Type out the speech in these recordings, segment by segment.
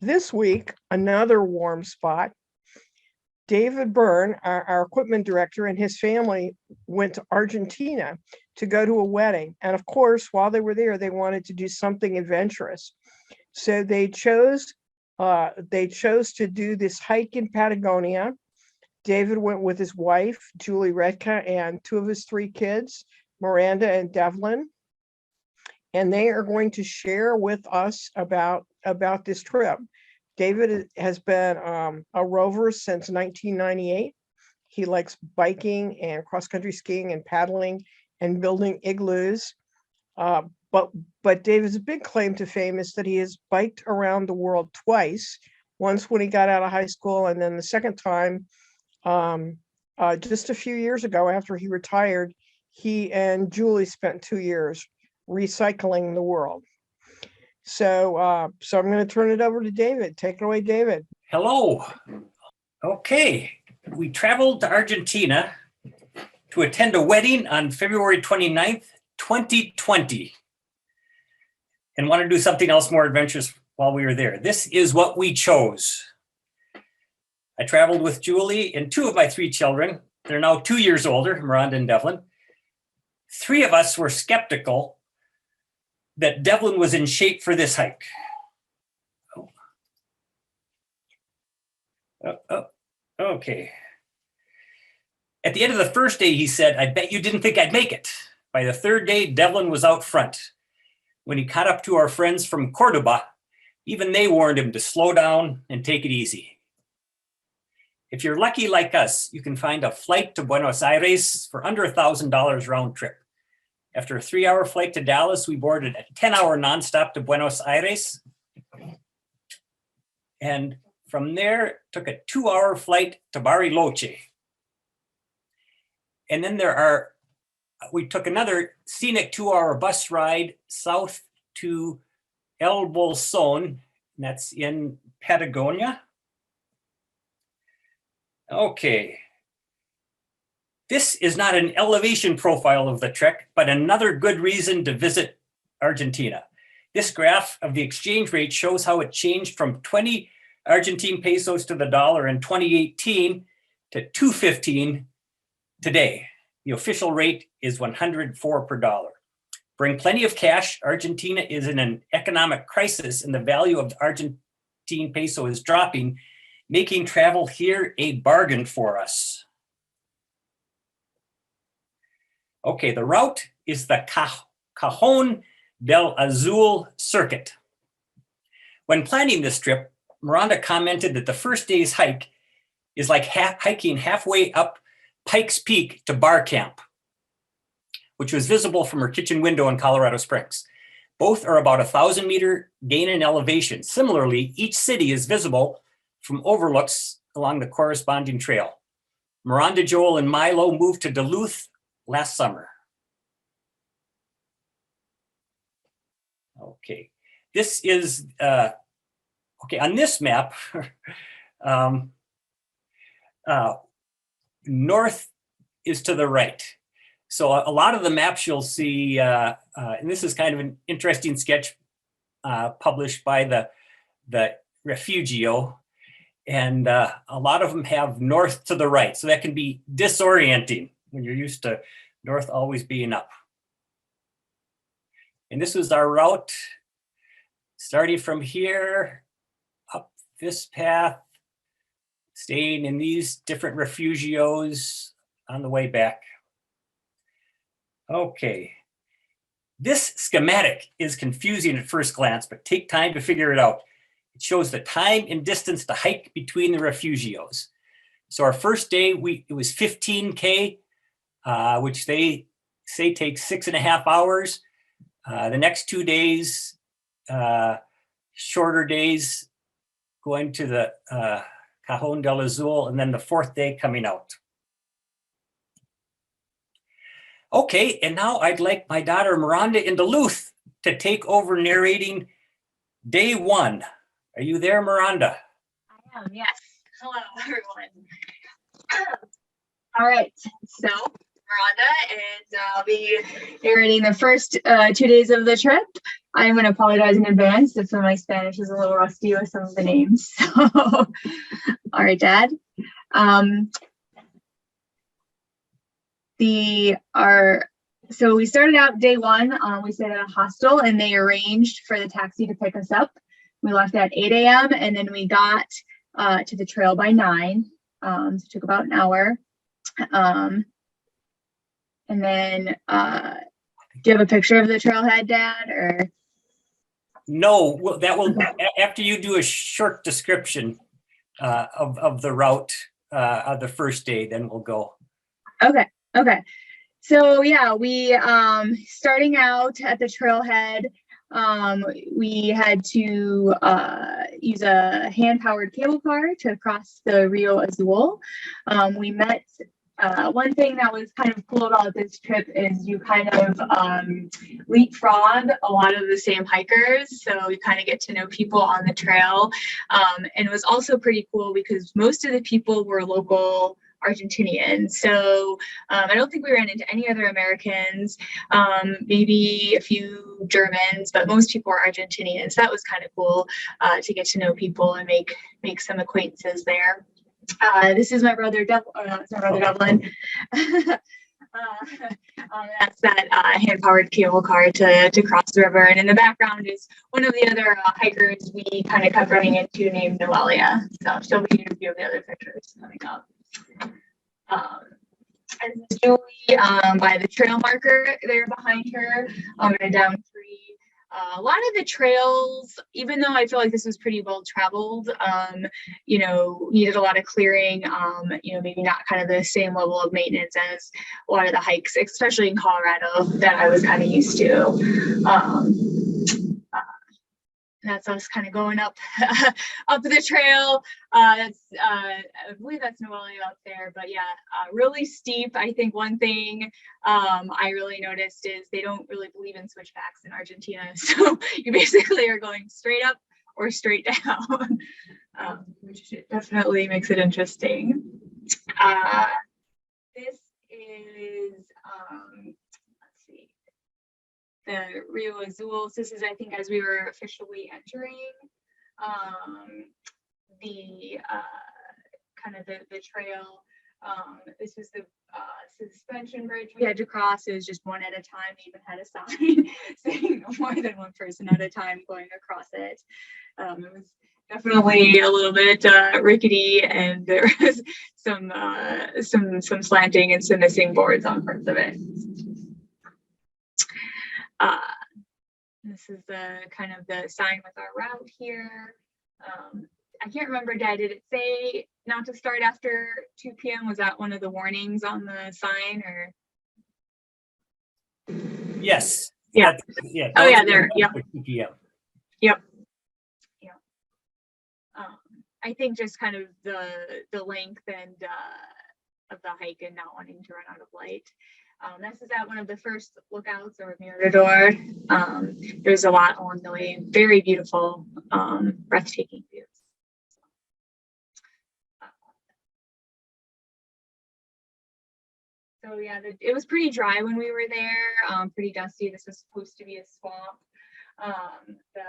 This week, another warm spot. David Byrne, our equipment director, and his family went to Argentina to go to a wedding. And of course, while they were there, they wanted to do something adventurous. So they chose to do this hike in Patagonia. David went with his wife, Julie Retka, and two of his three kids, Miranda and Devlin. And they are going to share with us about this trip. David has been a rover since 1998. He likes biking and cross-country skiing and paddling and building igloos. But David's big claim to fame is that he has biked around the world twice, once when he got out of high school, and then the second time just a few years ago after he retired. He and Julie spent 2 years recycling the world. So I'm going to turn it over to David. Take it away, David. Hello. Okay, we traveled to Argentina to attend a wedding on February 29th, 2020, and want to do something else more adventurous while we were there. This is what we chose. I traveled with Julie and two of my three children. They're now 2 years older, Miranda and Devlin. Three of us were skeptical that Devlin was in shape for this hike. Okay. At the end of the first day, he said, "I bet you didn't think I'd make it." By the third day, Devlin was out front. When he caught up to our friends from Cordoba, even they warned him to slow down and take it easy. If you're lucky like us, you can find a flight to Buenos Aires for under $1,000 round trip. After a 3-hour flight to Dallas, we boarded a 10-hour nonstop to Buenos Aires. And from there, took a 2-hour flight to Bariloche. And then we took another scenic 2-hour bus ride south to El Bolson, that's in Patagonia. Okay. This is not an elevation profile of the trek, but another good reason to visit Argentina. This graph of the exchange rate shows how it changed from 20 Argentine pesos to the dollar in 2018 to 215 today. The official rate is 104 per dollar. Bring plenty of cash. Argentina is in an economic crisis and the value of the Argentine peso is dropping, making travel here a bargain for us. Okay, the route is the Cajón del Azul Circuit. When planning this trip, Miranda commented that the first day's hike is like hiking halfway up Pikes Peak to Bar Camp, which was visible from her kitchen window in Colorado Springs. Both are about 1,000-meter gain in elevation. Similarly, each city is visible from overlooks along the corresponding trail. Miranda, Joel, and Milo moved to Duluth last summer. Okay, this is, okay, on this map, north is to the right. So a lot of the maps you'll see, and this is kind of an interesting sketch published by the Refugio, and a lot of them have north to the right. So that can be disorienting when you're used to north always being up. And this was our route, starting from here, up this path, staying in these different refugios on the way back. Okay, this schematic is confusing at first glance, but take time to figure it out. It shows the time and distance to hike between the refugios. So our first day, it was 15K, which they say takes 6.5 hours. The next 2 days, shorter days, going to the Cajón del Azul, and then the fourth day coming out. Okay, and now I'd like my daughter Miranda in Duluth to take over narrating day one. Are you there, Miranda? I am, yes. Hello, everyone. All right, so Miranda, and I'll be narrating the first 2 days of the trip. I'm going to apologize in advance if my Spanish is a little rusty with some of the names. So, all right, Dad. So we started out day one. We stayed at a hostel, and they arranged for the taxi to pick us up. We left at 8 a.m. and then we got to the trail by 9. So it took about an hour. And then, do you have a picture of the trailhead, Dad, or? No, well, that will, after you do a short description of the route of the first day, then we'll go. Okay. So yeah, we starting out at the trailhead, we had to use a hand-powered cable car to cross the Rio Azul. We met one thing that was kind of cool about this trip is you kind of leapfrog a lot of the same hikers, so you kind of get to know people on the trail. And it was also pretty cool because most of the people were local Argentinian. So I don't think we ran into any other Americans, maybe a few Germans, but most people were Argentinian. So that was kind of cool to get to know people and make some acquaintances there. This is my brother, Devlin. That's that hand-powered cable car to cross the river. And in the background is one of the other hikers we kind of kept running into named Noelia. So she'll be in a few of the other pictures coming up. And this is Julie by the trail marker there behind her in a down tree. A lot of the trails, even though I feel like this was pretty well traveled, needed a lot of clearing, maybe not kind of the same level of maintenance as a lot of the hikes, especially in Colorado, that I was kind of used to. That's us kind of going up the trail. I believe that's Noelia up there, but yeah, really steep. I think one thing I really noticed is they don't really believe in switchbacks in Argentina. So you basically are going straight up or straight down, which definitely makes it interesting. This is, let's see, the Rio Azul. This is, I think, as we were officially entering the kind of the trail. This was the suspension bridge we had to cross. It was just one at a time. They even had a sign saying no more than one person at a time going across it. It was definitely a little bit rickety, and there was some slanting and some missing boards on parts of it. This is the kind of the sign with our route here. I can't remember, Dad, did it say not to start after 2 p.m.? Was that one of the warnings on the sign, or? Yes. Yeah. Yeah. Oh yeah, there. Yep. 2 p.m. Yep. I think just kind of the length and of the hike and not wanting to run out of light. This is at one of the first lookouts or Mirador. There's a lot along the way, very beautiful, breathtaking views. So yeah, it was pretty dry when we were there, pretty dusty. This was supposed to be a swamp. The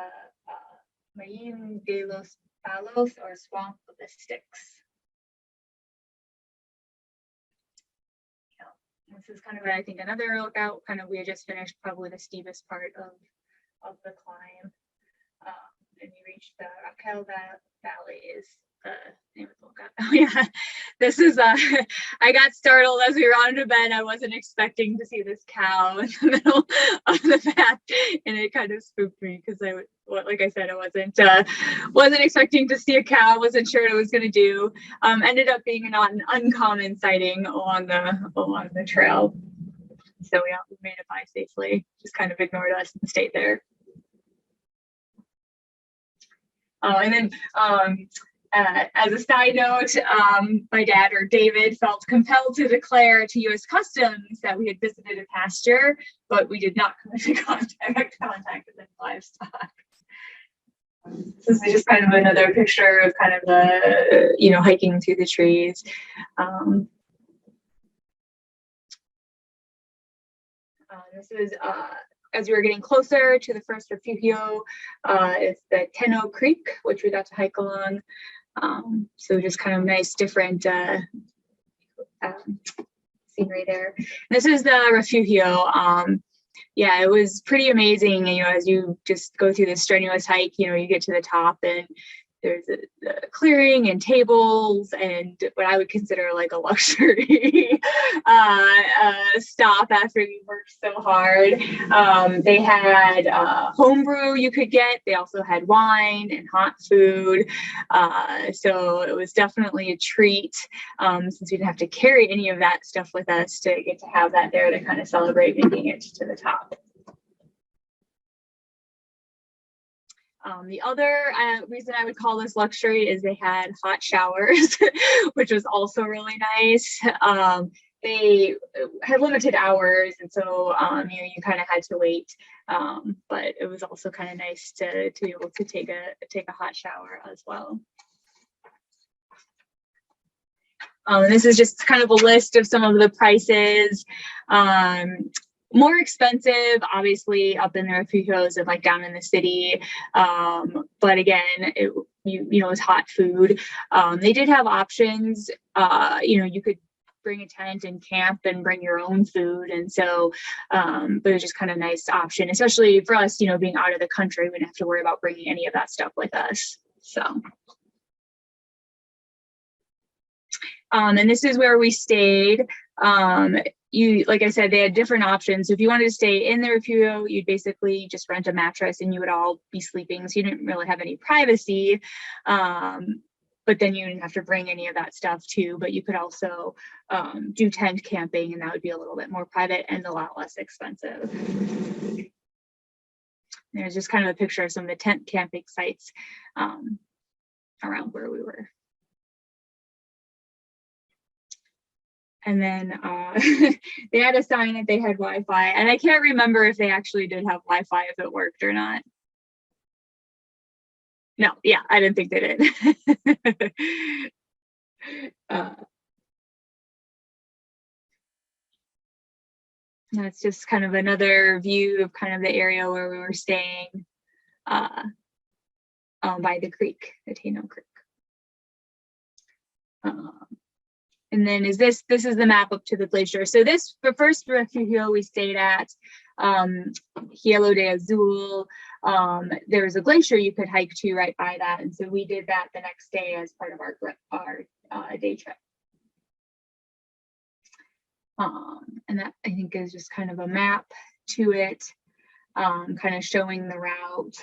Mayin de los Palos, or Swamp of the Sticks. This is kind of, I think, another lookout. Kind of, we had just finished probably the steepest part of the climb, and we reached the Raquel Valley is the name of the lookout. Oh yeah, this is I got startled as we were on to bed. I wasn't expecting to see this cow in the middle of the path, and it kind of spooked me because like I said, I wasn't expecting to see a cow. Wasn't sure what it was going to do. Ended up being not an uncommon sighting along the trail. So yeah, we made it by safely. Just kind of ignored us and stayed there. And then as a side note, my dad, or David, felt compelled to declare to U.S. Customs that we had visited a pasture, but we did not come into contact with any livestock. This is just kind of another picture of kind of the, hiking through the trees. This is as we were getting closer to the first refugio, it's the Tenno Creek, which we got to hike along. So just kind of nice, different scenery there. This is the refugio. Yeah, it was pretty amazing. You know, as you just go through this strenuous hike, you know, you get to the top and there's a clearing and tables and what I would consider like a luxury stop after you worked so hard. They had homebrew you could get. They also had wine and hot food. So it was definitely a treat since we didn't have to carry any of that stuff with us to get to have that there to kind of celebrate making it to the top. The other reason I would call this luxury is they had hot showers, which was also really nice. They had limited hours, and so you know, you kind of had to wait. But it was also kind of nice to be able to take a hot shower as well. This is just kind of a list of some of the prices. More expensive, obviously, up in the refugios and like down in the city. But again, you know, it was hot food. They did have options. You know, you could bring a tent and camp and bring your own food. And so, but it was just kind of a nice option, especially for us, you know, being out of the country, we didn't have to worry about bringing any of that stuff with us. So. And this is where we stayed. Like I said, they had different options. So if you wanted to stay in the refugio, you'd basically just rent a mattress and you would all be sleeping. So you didn't really have any privacy. But then you didn't have to bring any of that stuff too. But you could also do tent camping, and that would be a little bit more private and a lot less expensive. There's just kind of a picture of some of the tent camping sites around where we were. And then they had a sign that they had Wi-Fi, and I can't remember if they actually did have Wi-Fi, if it worked or not. No, yeah, I didn't think they did. That's just kind of another view of kind of the area where we were staying by the creek, the Tenno Creek. And then this is the map up to the glacier. So the first refugio we stayed at, Rio Azul, there was a glacier you could hike to right by that. And so we did that the next day as part of our day trip. And that, I think, is just kind of a map to it, kind of showing the route.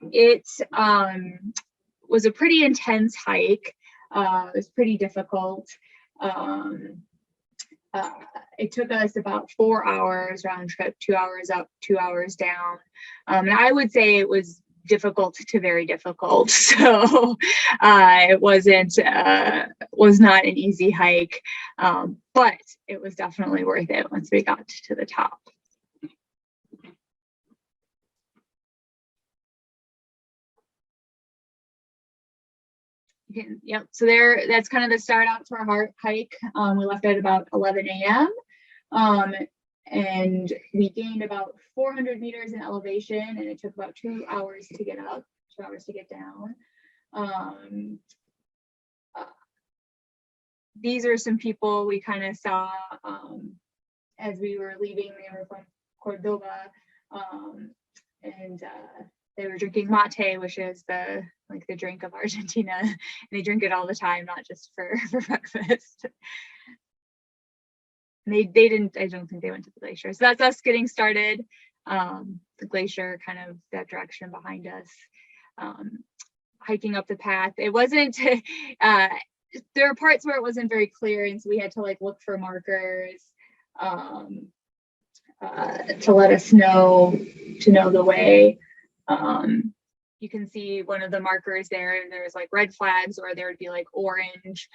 It was a pretty intense hike. It was pretty difficult. It took us about 4 hours round trip, 2 hours up, 2 hours down. And I would say it was difficult to very difficult. So it was not an easy hike, but it was definitely worth it once we got to the top. Yep, so that's kind of the start out to our hike. We left at about 11 a.m. And we gained about 400 meters in elevation, and it took about 2 hours to get up, 2 hours to get down. These are some people we kind of saw as we were leaving. They were from Cordoba, and they were drinking mate, which is the drink of Argentina. And they drink it all the time, not just for breakfast. And they didn't, I don't think they went to the glacier. So that's us getting started. The glacier kind of that direction behind us. Hiking up the path. It wasn't, there were parts where it wasn't very clear, and so we had to look for markers to let us know, to know the way. You can see one of the markers there, and there's red flags, or there would be orange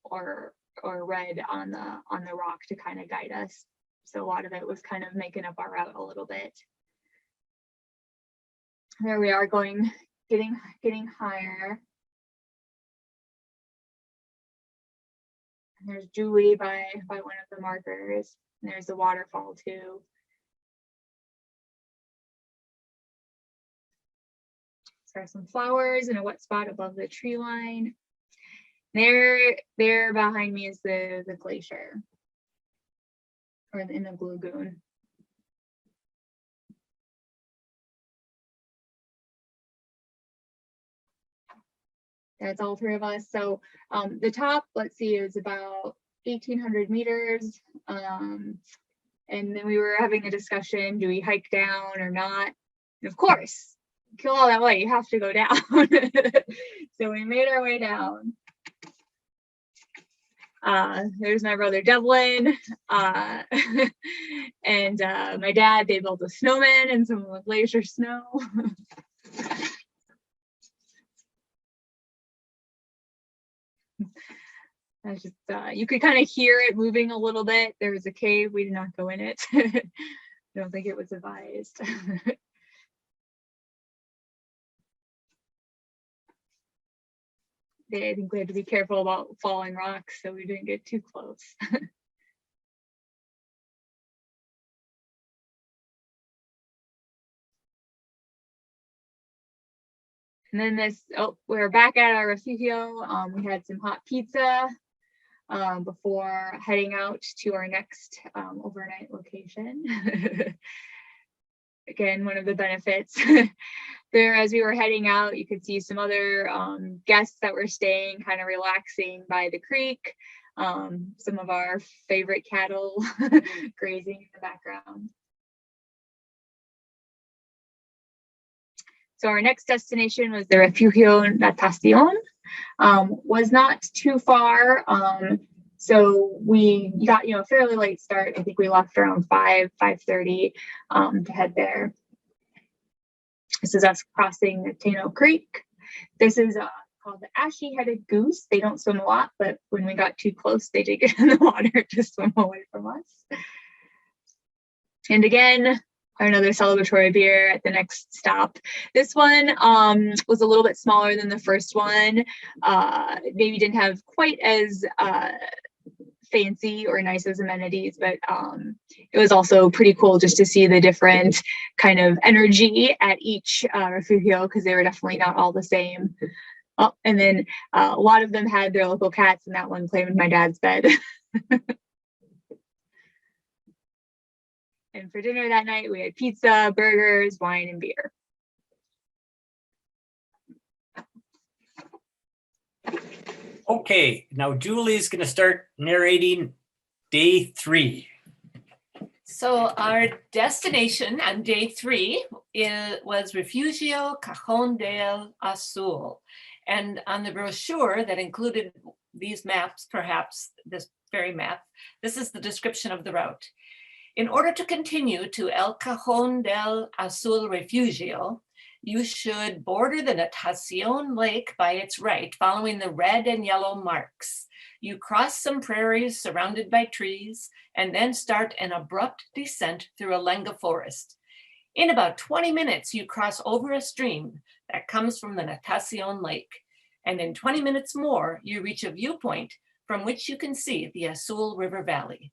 or red on the rock to kind of guide us. So a lot of it was kind of making up our route a little bit. There we are getting higher. And there's Julie by one of the markers. And there's the waterfall too. There are some flowers and a wet spot above the tree line. There behind me is the glacier, or in the lagoon. That's all three of us. So the top, let's see, is about 1,800 meters. And then we were having a discussion, do we hike down or not? And of course, kill all that way, you have to go down. So we made our way down. There's my brother Devlin, and my dad. They built a snowman and some of the glacier snow. That's just, you could kind of hear it moving a little bit. There was a cave. We did not go in it. I don't think it was advised. I think we had to be careful about falling rocks, so we didn't get too close. And then this, we're back at our refugio. We had some hot pizza before heading out to our next overnight location. Again, one of the benefits there, as we were heading out, you could see some other guests that were staying, kind of relaxing by the creek. Some of our favorite cattle grazing in the background. So our next destination was the Refugio Natación. Was not too far. So we got, a fairly late start. I think we left around 5:30 to head there. This is us crossing the Tano Creek. This is called the ashy-headed goose. They don't swim a lot, but when we got too close, they did get in the water to swim away from us. And again, another celebratory beer at the next stop. This one was a little bit smaller than the first one. Maybe didn't have quite as fancy or nice as amenities, but it was also pretty cool just to see the different kind of energy at each refugio, because they were definitely not all the same. Oh, and then a lot of them had their local cats, and that one claimed my dad's bed. And for dinner that night, we had pizza, burgers, wine, and beer. Okay, now Julie's going to start narrating day 3. So our destination on day 3 was Refugio Cajón del Azul. And on the brochure that included these maps, perhaps this very map, this is the description of the route. In order to continue to El Cajón del Azul Refugio, you should border the Natación Lake by its right, following the red and yellow marks. You cross some prairies surrounded by trees, and then start an abrupt descent through a lenga forest. In about 20 minutes, you cross over a stream that comes from the Natación Lake. And in 20 minutes more, you reach a viewpoint from which you can see the Azul River Valley.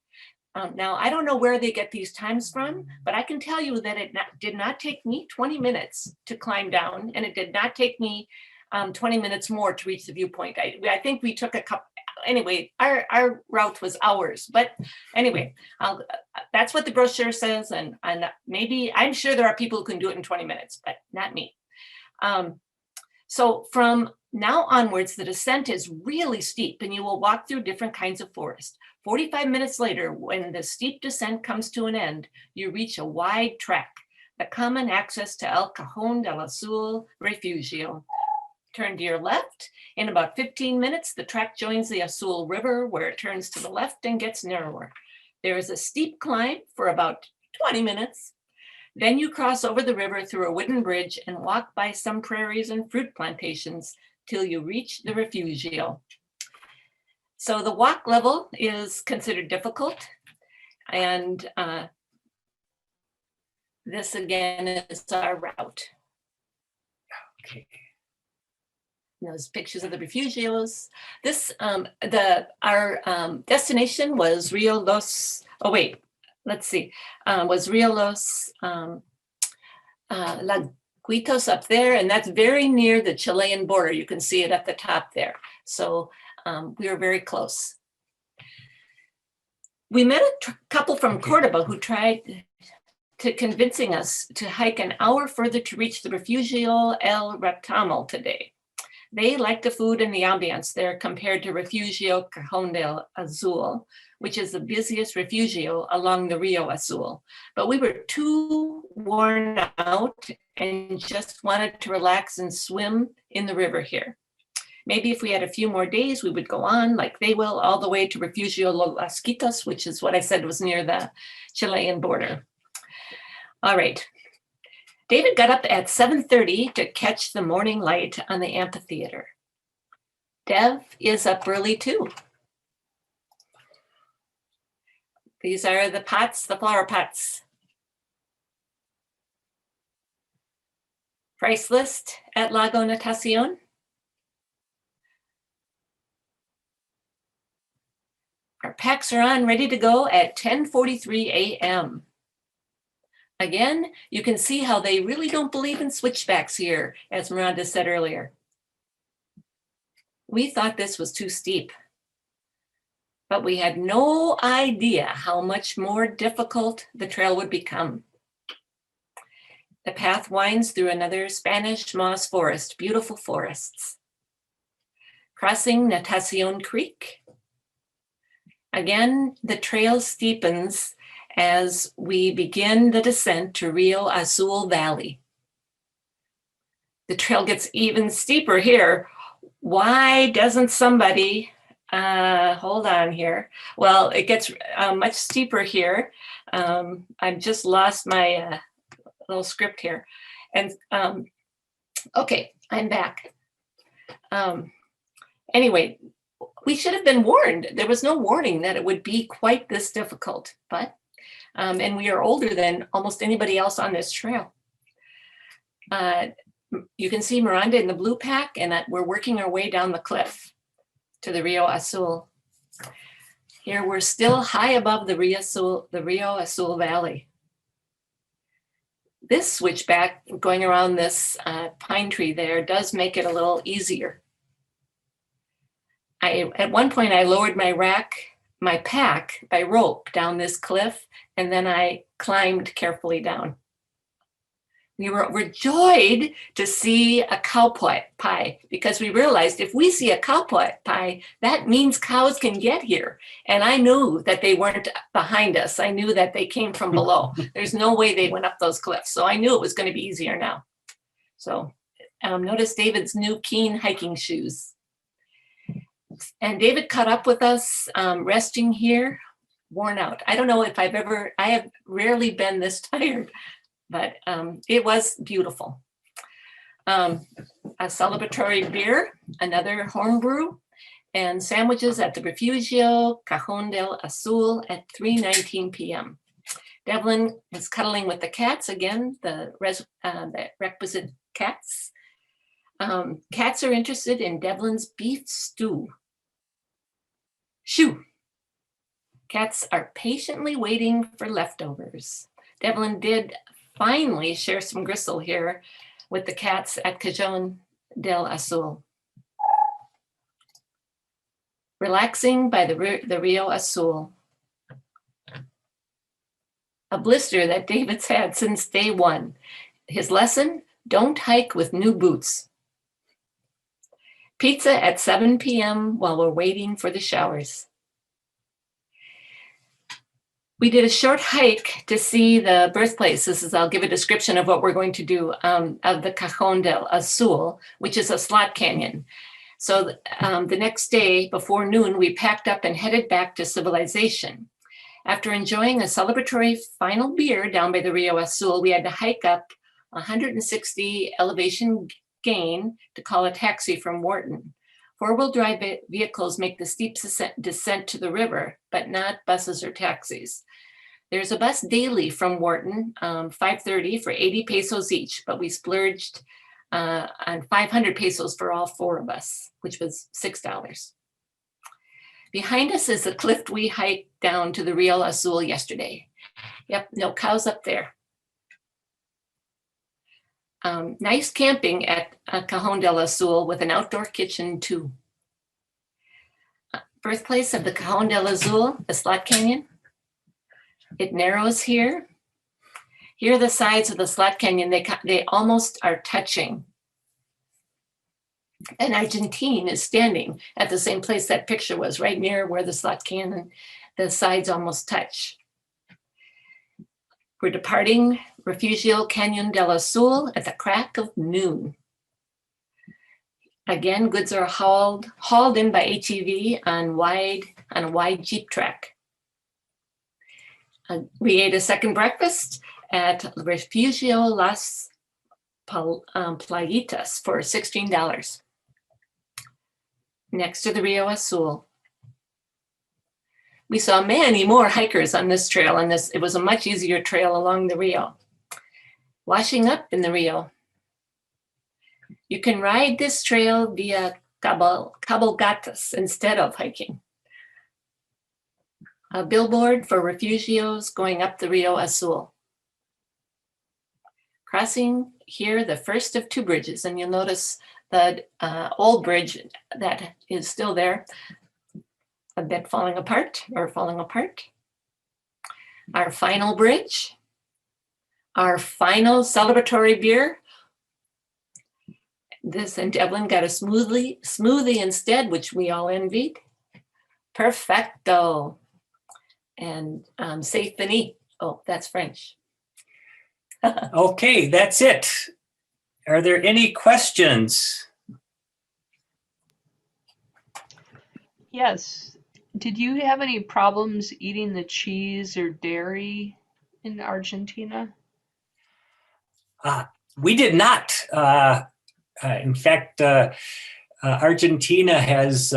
Now, I don't know where they get these times from, but I can tell you that it did not take me 20 minutes to climb down, and it did not take me 20 minutes more to reach the viewpoint. I think we took a couple, anyway, our route was hours, but anyway, that's what the brochure says, and maybe, I'm sure there are people who can do it in 20 minutes, but not me. So from now onwards, the descent is really steep, and you will walk through different kinds of forest. 45 minutes later, when the steep descent comes to an end, you reach a wide track, the common access to El Cajón del Azul Refugio. Turn to your left. In about 15 minutes, the track joins the Azul River, where it turns to the left and gets narrower. There is a steep climb for about 20 minutes. Then you cross over the river through a wooden bridge and walk by some prairies and fruit plantations till you reach the refugio. So the walk level is considered difficult. And this again is our route. Okay. Those pictures of the refugios. This, our destination was Rio let's see, was Rio Laguitos up there, and that's very near the Chilean border. You can see it at the top there. So we were very close. We met a couple from Cordoba who tried to convincing us to hike an hour further to reach the Refugio El Reptamo today. They like the food and the ambiance there compared to Refugio Cajón del Azul, which is the busiest refugio along the Rio Azul. But we were too worn out and just wanted to relax and swim in the river here. Maybe if we had a few more days, we would go on like they will all the way to Refugio Los Quitos, which is what I said was near the Chilean border. All right. David got up at 7:30 to catch the morning light on the amphitheater. Dev is up early too. These are the pots, the flower pots. Price list at Lago Natación. Our packs are on, ready to go at 10:43 a.m. Again, you can see how they really don't believe in switchbacks here, as Miranda said earlier. We thought this was too steep, but we had no idea how much more difficult the trail would become. The path winds through another Spanish moss forest, beautiful forests. Crossing Natación Creek. Again, the trail steepens as we begin the descent to Rio Azul Valley. The trail gets even steeper here. Why doesn't somebody, hold on here. Well, it gets much steeper here. I've just lost my little script here. And okay, I'm back. Anyway, we should have been warned. There was no warning that it would be quite this difficult, but, and we are older than almost anybody else on this trail. You can see Miranda in the blue pack, and that we're working our way down the cliff to the Rio Azul. Here we're still high above the Rio Azul Valley. This switchback going around this pine tree there does make it a little easier. At one point I lowered my pack by rope down this cliff, and then I climbed carefully down. We were overjoyed to see a cow pie because we realized if we see a cow pie, that means cows can get here. And I knew that they weren't behind us. I knew that they came from below. There's no way they went up those cliffs. So I knew it was going to be easier now. So notice David's new Keen hiking shoes. And David caught up with us, resting here, worn out. I don't know if I have rarely been this tired, but it was beautiful. A celebratory beer, another homebrew, and sandwiches at the Refugio Cajón del Azul at 3:19 p.m. Devlin is cuddling with the cats again, the requisite cats. Cats are interested in Devlin's beef stew. Shoo! Cats are patiently waiting for leftovers. Devlin did finally share some gristle here with the cats at Cajón del Azul. Relaxing by the Rio Azul. A blister that David's had since day one. His lesson, don't hike with new boots. Pizza at 7 p.m. while we're waiting for the showers. We did a short hike to see the birthplace. I'll give a description of what we're going to do of the Cajón del Azul, which is a slot canyon. So the next day before noon, we packed up and headed back to civilization. After enjoying a celebratory final beer down by the Rio Azul, we had to hike up 160 elevation gain to call a taxi from Wharton. Four-wheel drive vehicles make the steep descent to the river, but not buses or taxis. There's a bus daily from Wharton, 5:30 for 80 pesos each, but we splurged on 500 pesos for all four of us, which was $6. Behind us is the cliff we hiked down to the Rio Azul yesterday. Yep, no cows up there. Nice camping at Cajón del Azul with an outdoor kitchen too. Birthplace of the Cajón del Azul, the slot canyon. It narrows here. Here are the sides of the slot canyon. They almost are touching. And Argentina is standing at the same place that picture was, right near where the slot canyon, the sides almost touch. We're departing Refugio Cañon del Azul at the crack of noon. Again, goods are hauled in by HEV on a wide Jeep track. We ate a second breakfast at Refugio Las Playitas for $16. Next to the Rio Azul. We saw many more hikers on this trail, and it was a much easier trail along the Rio. Washing up in the Rio. You can ride this trail via cabalgatas instead of hiking. A billboard for refugios going up the Rio Azul. Crossing here the first of two bridges, and you'll notice the old bridge that is still there, a bit falling apart. Our final bridge, our final celebratory beer. This and Devlin got a smoothie instead, which we all envied. Perfecto. And c'est fini. Oh, that's French. Okay, that's it. Are there any questions? Yes. Did you have any problems eating the cheese or dairy in Argentina? We did not. In fact, Argentina has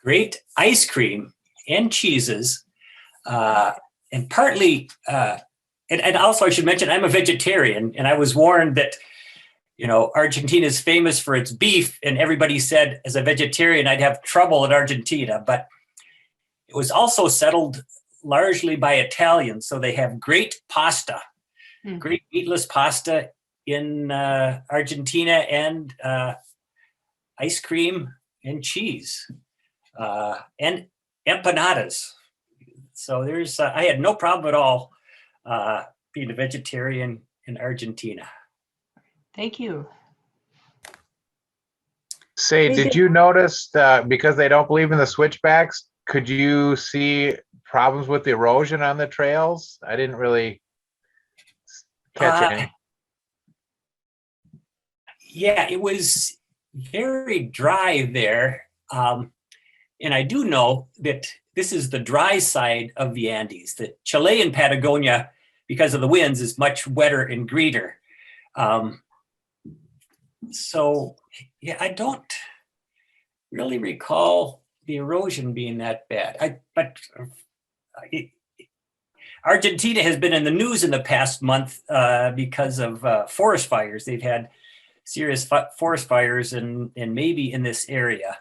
great ice cream and cheeses, and partly, and also I should mention I'm a vegetarian, and I was warned that, Argentina is famous for its beef, and everybody said as a vegetarian I'd have trouble in Argentina, but it was also settled largely by Italians, so they have great pasta, great meatless pasta in Argentina, and ice cream and cheese and empanadas. So I had no problem at all being a vegetarian in Argentina. Thank you. Say, did you notice that because they don't believe in the switchbacks, could you see problems with the erosion on the trails? I didn't really catch any. Yeah, it was very dry there. And I do know that this is the dry side of the Andes. The Chilean Patagonia, because of the winds, is much wetter and greener. So, yeah, I don't really recall the erosion being that bad. Argentina has been in the news in the past month because of forest fires. They've had serious forest fires and maybe in this area.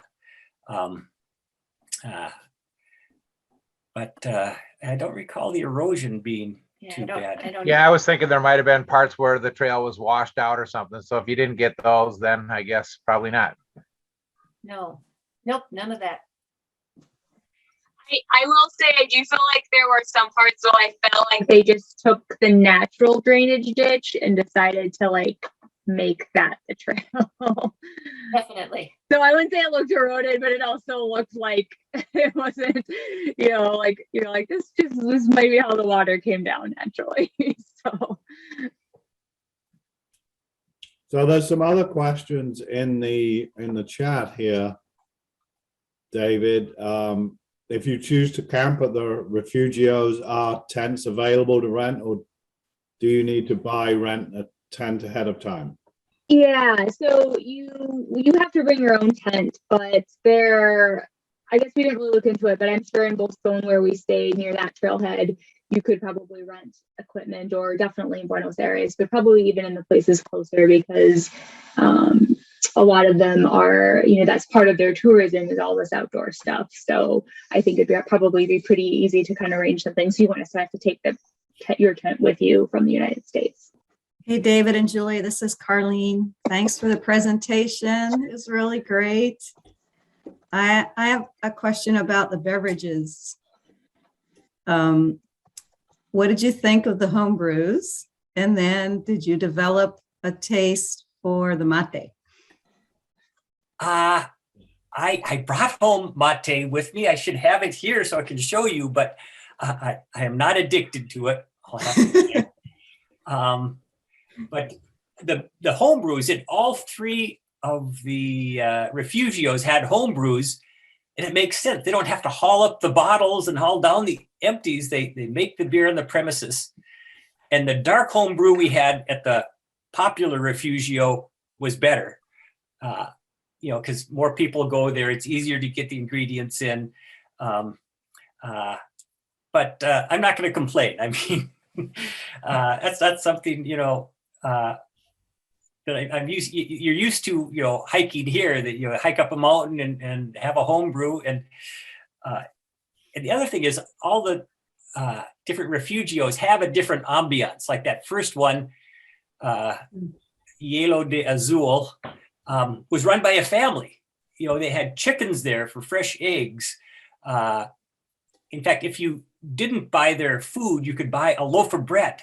But I don't recall the erosion being too bad. Yeah, I was thinking there might have been parts where the trail was washed out or something. So if you didn't get those, then I guess probably not. No, nope, none of that. I will say I do feel like there were some parts where I felt like they just took the natural drainage ditch and decided to make that the trail. Definitely. So I wouldn't say it looked eroded, but it also looked like it wasn't, you're like, this might be how the water came down naturally. So there's some other questions in the chat here, David. If you choose to camp at the refugios, are tents available to rent, or do you need to rent a tent ahead of time? Yeah, so you have to bring your own tent, but I guess we didn't really look into it, but I'm sure in Bolson, where we stayed near that trailhead, you could probably rent equipment, or definitely in Buenos Aires, but probably even in the places closer, because a lot of them are, that's part of their tourism is all this outdoor stuff. So I think it'd probably be pretty easy to kind of arrange something. So you won't necessarily have to take your tent with you from the United States. Hey, David and Julie, this is Carlene. Thanks for the presentation. It was really great. I have a question about the beverages. What did you think of the home brews? And then did you develop a taste for the mate? I brought home mate with me. I should have it here so I can show you, but I am not addicted to it. I'll have to say. But the home brews in all three of the refugios had home brews, and it makes sense. They don't have to haul up the bottles and haul down the empties. They make the beer on the premises. And the dark home brew we had at the popular refugio was better. Because more people go there. It's easier to get the ingredients in. But I'm not going to complain. I mean, that's something, that I'm used. You're used to, hiking here. That you hike up a mountain and have a home brew. And the other thing is, all the different refugios have a different ambiance. Like that first one, Hielo de Azul, was run by a family. They had chickens there for fresh eggs. In fact, if you didn't buy their food, you could buy a loaf of bread.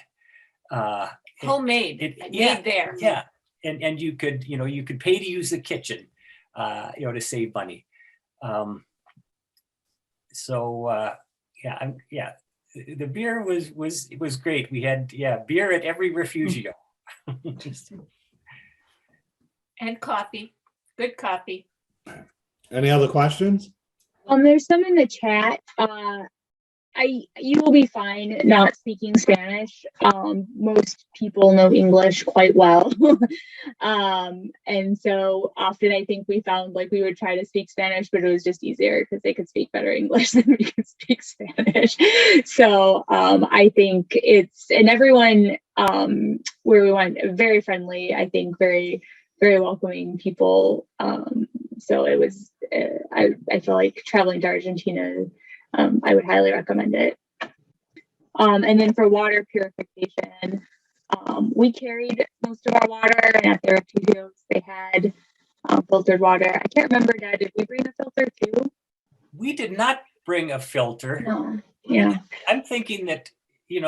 Homemade, made there. Yeah, and you could pay to use the kitchen, to save money. The beer was great. We had beer at every refugio. Interesting. And coffee, good coffee. Any other questions? There's some in the chat. You will be fine not speaking Spanish. Most people know English quite well. And so often I think we found like we would try to speak Spanish, but it was just easier because they could speak better English than we could speak Spanish. So I think and everyone where we went, very friendly, I think very, very welcoming people. So it was, I feel like traveling to Argentina, I would highly recommend it. And then for water purification, we carried most of our water, and at the refugios they had filtered water. I can't remember, Dad, did we bring a filter too? We did not bring a filter. No. Yeah. I'm thinking that, we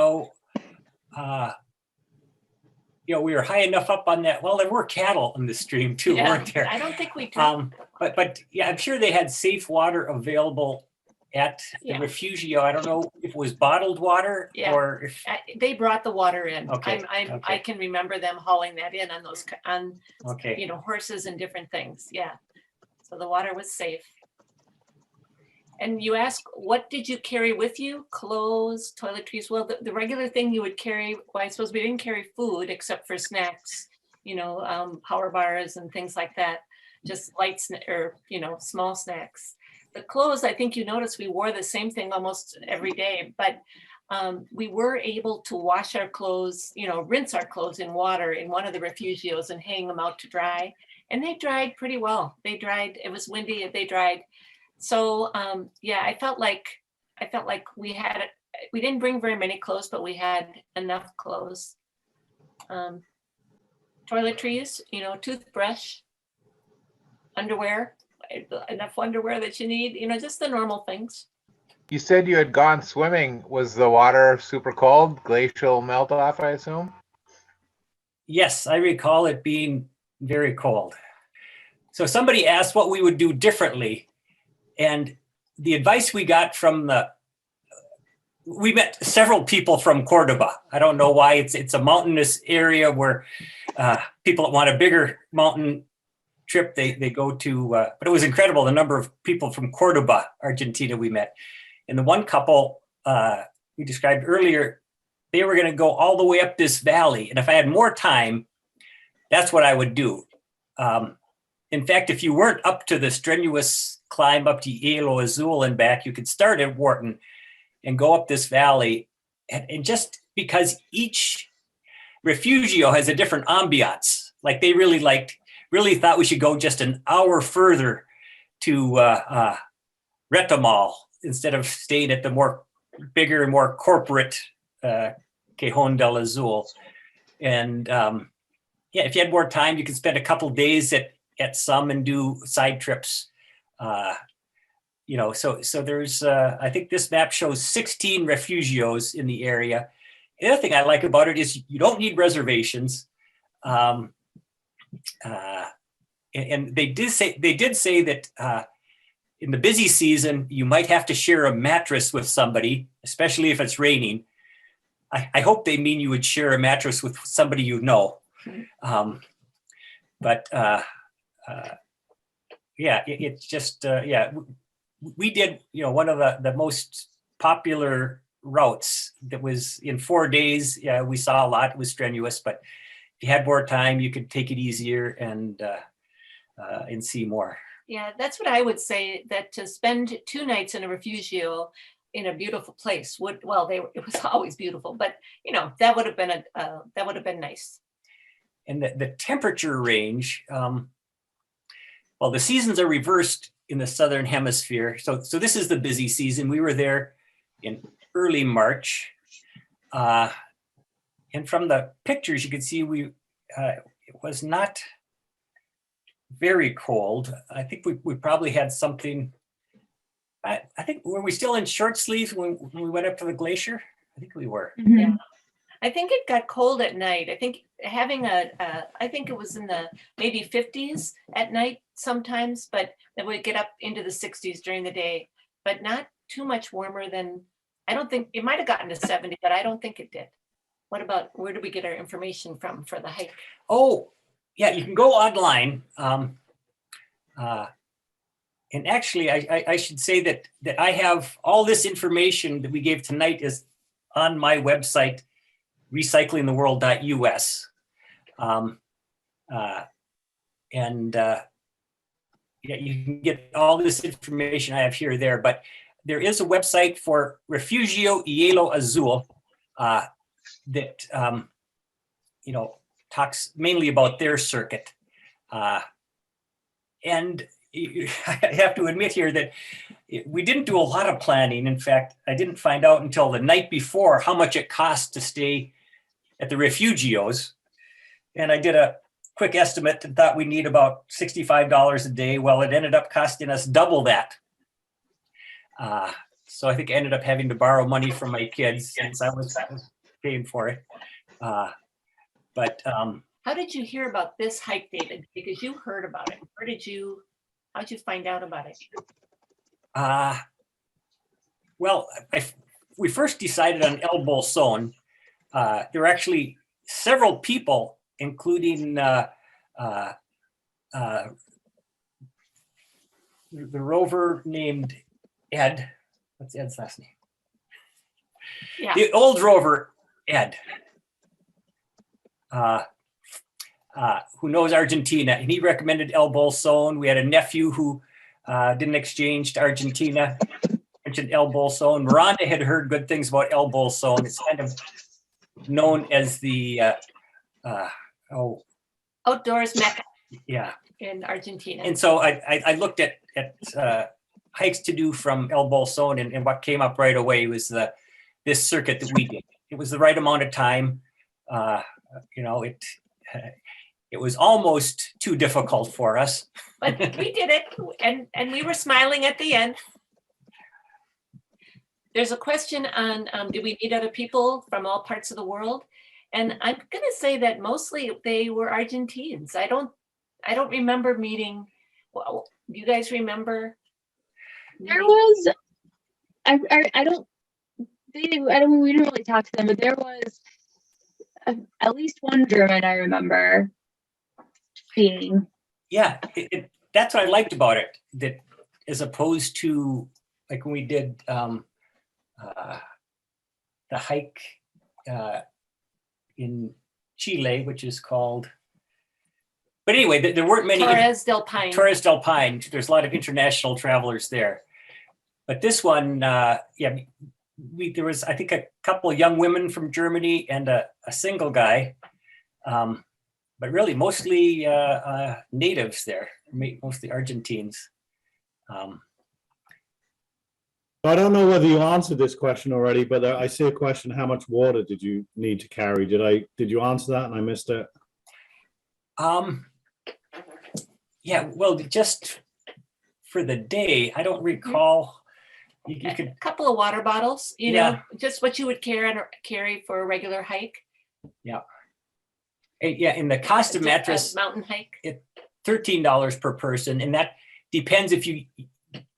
were high enough up on that. Well, there were cattle in the stream too, weren't there? I don't think we did. But yeah, I'm sure they had safe water available at the refugio. I don't know if it was bottled water or if they brought the water in. Okay. I can remember them hauling that in on those okay. Horses and different things. Yeah. So the water was safe. And you ask, what did you carry with you? Clothes, toiletries? Well, the regular thing you would carry, well, I suppose we didn't carry food except for snacks, power bars and things like that. Just light small snacks. The clothes, I think you noticed we wore the same thing almost every day, but we were able to wash our clothes, rinse our clothes in water in one of the refugios and hang them out to dry. And they dried pretty well. They dried, it was windy, they dried. So I felt like we didn't bring very many clothes, but we had enough clothes. Toiletries, toothbrush, underwear, enough underwear that you need, just the normal things. You said you had gone swimming. Was the water super cold? Glacial melt off, I assume? Yes, I recall it being very cold. So somebody asked what we would do differently. And the advice we got we met several people from Cordoba. I don't know why. It's a mountainous area where people that want a bigger mountain trip, they go to, but it was incredible the number of people from Cordoba, Argentina we met. And the one couple we described earlier, they were going to go all the way up this valley. And if I had more time, that's what I would do. In fact, if you weren't up to the strenuous climb up to Rio Azul and back, you could start at Wharton and go up this valley. And just because each refugio has a different ambiance, like they really thought we should go just an hour further to Retka instead of staying at the more bigger and more corporate Cajón del Azul. And yeah, if you had more time, you could spend a couple days at some and do side trips. You know, so there's, I think this map shows 16 refugios in the area. The other thing I like about it is you don't need reservations. And they did say that in the busy season, you might have to share a mattress with somebody, especially if it's raining. I hope they mean you would share a mattress with somebody you know. But yeah, it's just, yeah, we did, you know, one of the most popular routes that was in 4 days. Yeah, we saw a lot. It was strenuous, but if you had more time, you could take it easier and see more. Yeah, that's what I would say, that to spend 2 nights in a refugio in a beautiful place would, well, it was always beautiful, but you know, that would have been nice. And the temperature range, well, the seasons are reversed in the Southern Hemisphere. So this is the busy season. We were there in early March. And from the pictures, you can see it was not very cold. I think we probably had something, I think, were we still in short sleeves when we went up to the glacier? I think we were. Mhm. Yeah. I think it got cold at night. I think having I think it was in the maybe 50s at night sometimes, but then we get up into the 60s during the day, but not too much warmer than, I don't think, it might have gotten to 70, but I don't think it did. What about, where do we get our information from for the hike? Oh, yeah, you can go online. And actually, I should say that I have all this information that we gave tonight is on my website, recyclingtheworld.us. Yeah, you can get all this information I have here or there, but there is a website for Refugio Rio Azul that, you know, talks mainly about their circuit. And I have to admit here that we didn't do a lot of planning. In fact, I didn't find out until the night before how much it cost to stay at the refugios. And I did a quick estimate and thought we need about $65 a day. Well, it ended up costing us double that. So I think I ended up having to borrow money from my kids since I was paying for it. But how did you hear about this hike, David? Because you heard about it. How'd you find out about it? Well, we first decided on El Bolson. There were actually several people, including the rover named Ed. What's Ed's last name? Yeah. The old rover, Ed, who knows Argentina, and he recommended El Bolson. We had a nephew who did an exchange to Argentina, mentioned El Bolson. Miranda had heard good things about El Bolson. It's kind of known as the outdoors Mecca. Yeah, in Argentina. And so I looked at hikes to do from El Bolson, and what came up right away was this circuit that we did. It was the right amount of time. You know, it was almost too difficult for us. But we did it, and we were smiling at the end. There's a question on, do we meet other people from all parts of the world? And I'm going to say that mostly they were Argentines. I don't remember meeting. Well, do you guys remember? There was, we didn't really talk to them, but there was at least one German I remember seeing. Yeah, that's what I liked about it. That as opposed to like when we did the hike in Chile, which is called. But anyway, there weren't many. Torres del Paine. Torres del Paine. There's a lot of international travelers there. But this one, yeah, there was, I think, a couple of young women from Germany and a single guy. But really, mostly natives there, mostly Argentines. So I don't know whether you answered this question already, but I see a question, how much water did you need to carry? Did you answer that and I missed it? Yeah, well, just for the day, I don't recall. You could, A couple of water bottles, you Yeah. know, just what you would carry for a regular hike. yeah, in the cost of a mattress, mountain hike. $13 per person, and that depends if you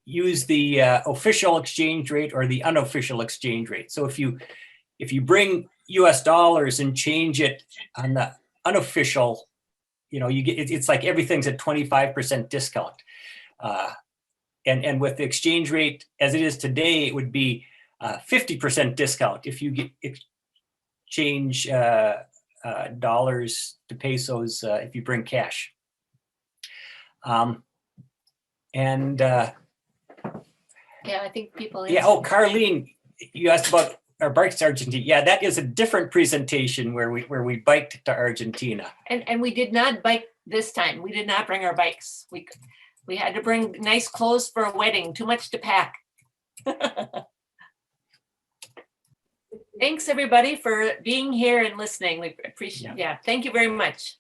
use the official exchange rate or the unofficial exchange rate. So if you bring US dollars and change it on the unofficial, you know, you get it's like everything's at 25% discount. And with the exchange rate as it is today, it would be 50% discount if you change dollars to pesos if you bring cash. Yeah, I think people. Yeah. Oh, Carlene, you asked about our bikes to Argentina. Yeah, that is a different presentation where we biked to Argentina. And we did not bike this time. We did not bring our bikes. We had to bring nice clothes for a wedding. Too much to pack. Thanks everybody for being here and listening. We appreciate. Yeah, thank you very much.